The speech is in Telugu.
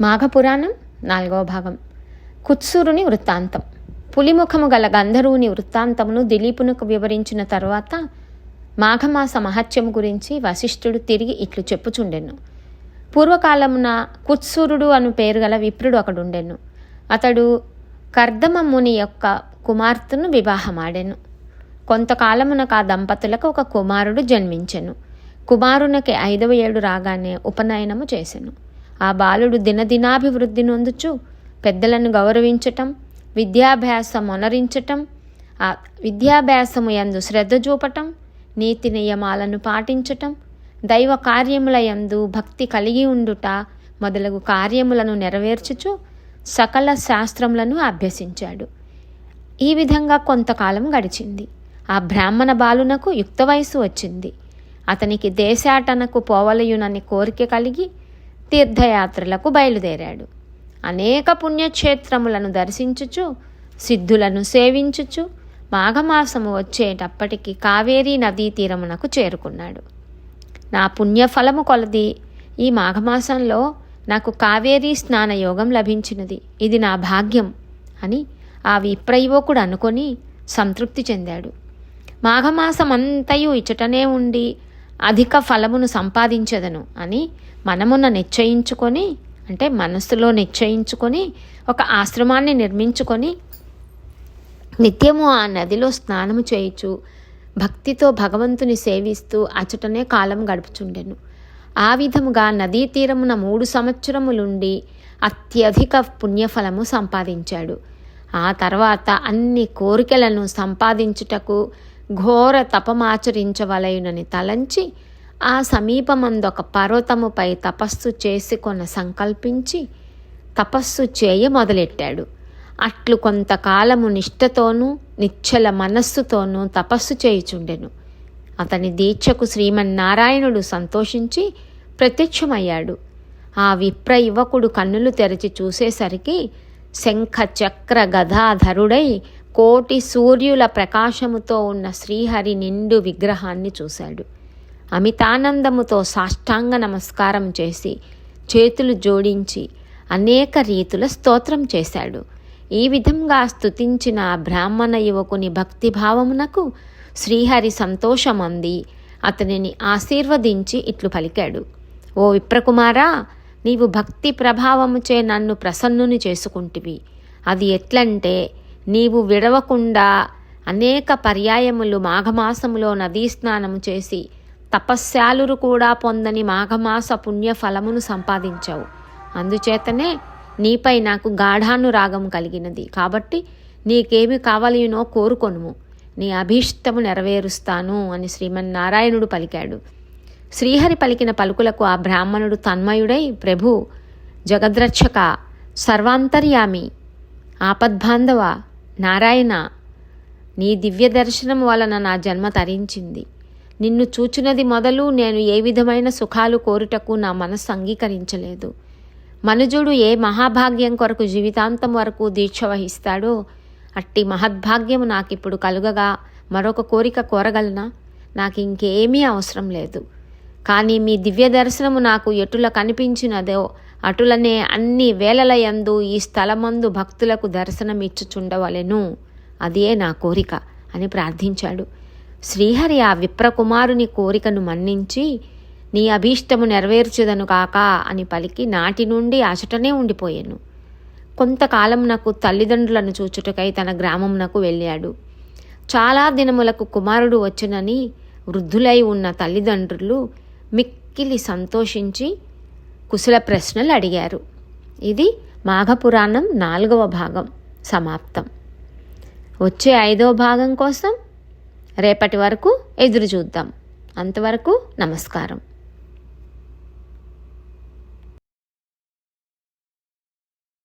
మాఘపురాణం 4వ భాగం. కుత్సూరుని వృత్తాంతం. పులిముఖము గల గంధర్వుని వృత్తాంతమును దిలీపునకు వివరించిన తరువాత మాఘమాస మహత్యము గురించి వశిష్ఠుడు తిరిగి ఇట్లు చెప్పుచుండెను. పూర్వకాలమున కుత్సూరుడు అను పేరు గల విప్రుడు ఒకడుండెను. అతడు కర్దమ ముని యొక్క కుమార్తెను వివాహమాడెను. కొంతకాలమునకు ఆ దంపతులకు ఒక కుమారుడు జన్మించెను. కుమారునికి 5వ ఏడు రాగానే ఉపనయనము చేసెను. ఆ బాలుడు దినదినాభివృద్ధి నొందుచు పెద్దలను గౌరవించటం, విద్యాభ్యాసమొనరించటం, ఆ విద్యాభ్యాసము యందు శ్రద్ధ చూపటం, నీతి నియమాలను పాటించటం, దైవ కార్యముల యందు భక్తి కలిగి ఉండుట మొదలగు కార్యములను నెరవేర్చుచు సకల శాస్త్రములను అభ్యసించాడు. ఈ విధంగా కొంతకాలం గడిచింది. ఆ బ్రాహ్మణ బాలునకు యుక్త వయసు వచ్చింది. అతనికి దేశాటనకు పోవలయునని కోరిక కలిగి తీర్థయాత్రలకు బయలుదేరాడు. అనేక పుణ్యక్షేత్రములను దర్శించుచు సిద్ధులను సేవించుచు మాఘమాసము వచ్చేటప్పటికి కావేరీ నదీ తీరమునకు చేరుకున్నాడు. నా పుణ్యఫలము కొలది ఈ మాఘమాసంలో నాకు కావేరీ స్నానయోగం లభించినది, ఇది నా భాగ్యం అని ఆ విప్రయువకుడు అనుకొని సంతృప్తి చెందాడు. మాఘమాసమంతయు ఇచ్చటనే ఉండి అధిక ఫలమును సంపాదించదను అని మనస్సులో నిశ్చయించుకొని ఒక ఆశ్రమాన్ని నిర్మించుకొని నిత్యము ఆ నదిలో స్నానము చేయుచు భక్తితో భగవంతుని సేవిస్తూ అచటనే కాలం గడుపుచుండెను. ఆ విధముగా నదీ తీరమున 3 సంవత్సరములుండి అత్యధిక పుణ్యఫలము సంపాదించాడు. ఆ తర్వాత అన్ని కోరికలను సంపాదించుటకు ఘోర తపమాచరించవలయునని తలంచి ఆ సమీపమందొక పర్వతముపై తపస్సు చేసుకొన సంకల్పించి తపస్సు చేయ మొదలెట్టాడు. అట్లు కొంతకాలము నిష్ఠతోనూ నిశ్చల మనస్సుతోనూ తపస్సు చేయుచుండెను. అతని దీక్షకు శ్రీమన్నారాయణుడు సంతోషించి ప్రత్యక్షమయ్యాడు. ఆ విప్ర యువకుడు కన్నులు తెరచి చూసేసరికి శంఖ చక్ర గదాధరుడై కోటి సూర్యుల ప్రకాశముతో ఉన్న శ్రీహరి నిండు విగ్రహాన్ని చూశాడు. అమితానందముతో సాష్టాంగ నమస్కారం చేసి చేతులు జోడించి అనేక రీతుల స్తోత్రం చేశాడు. ఈ విధంగా స్తుతించిన ఆ బ్రాహ్మణ యువకుని భక్తిభావమునకు శ్రీహరి సంతోషమంది అతనిని ఆశీర్వదించి ఇట్లు పలికాడు. ఓ విప్రకుమారా, నీవు భక్తి ప్రభావముచే నన్ను ప్రసన్నుని చేసుకుంటివి. అది ఎట్లంటే, నీవు విడవకుండా అనేక పర్యాయములు మాఘమాసములో నదీ స్నానము చేసి తపస్యాలురు కూడా పొందని మాఘమాస పుణ్యఫలమును సంపాదించావు. అందుచేతనే నీపై నాకు గాఢానురాగం కలిగినది. కాబట్టి నీకేమి కావలయునో కోరుకొనుము, నీ అభీష్టము నెరవేరుస్తాను అని శ్రీమన్నారాయణుడు పలికాడు. శ్రీహరి పలికిన పలుకులకు ఆ బ్రాహ్మణుడు తన్మయుడై, ప్రభు, జగద్రక్షక, సర్వాంతర్యామి, ఆపద్బాంధవ నారాయణ, నీ దివ్య దర్శనం వలన నా జన్మ తరించింది. నిన్ను చూచినది మొదలు నేను ఏ విధమైన సుఖాలు కోరుటకు నా మనస్సు అంగీకరించలేదు. మనుజుడు ఏ మహాభాగ్యం కొరకు జీవితాంతం వరకు దీక్ష వహిస్తాడో అట్టి మహద్భాగ్యము నాకిప్పుడు కలుగగా మరొక కోరిక కోరగలనా? నాకు ఇంకేమీ అవసరం లేదు. కానీ మీ దివ్య దర్శనము నాకు ఎటుల కనిపించినదో అటులనే అన్ని వేళలయందు ఈ స్థలమందు భక్తులకు దర్శనమిచ్చుచుండవలెను. అదే నా కోరిక అని ప్రార్థించాడు. శ్రీహరి ఆ విప్రకుమారుని కోరికను మన్నించి, నీ అభీష్టము నెరవేర్చుదను కాక అని పలికి నాటి నుండి అచటనే ఉండిపోయాను. కొంతకాలమునకు తల్లిదండ్రులను చూచుటకై తన గ్రామమునకు వెళ్ళాడు. చాలా దినములకు కుమారుడు వచ్చునని వృద్ధులై ఉన్న తల్లిదండ్రులు మిక్కిలి సంతోషించి కుశల ప్రశ్నలు అడిగారు. ఇది మాఘపురాణం 4వ భాగం సమాప్తం. వచ్చే 5వ భాగం కోసం రేపటి వరకు ఎదురు చూద్దాం. అంతవరకు నమస్కారం.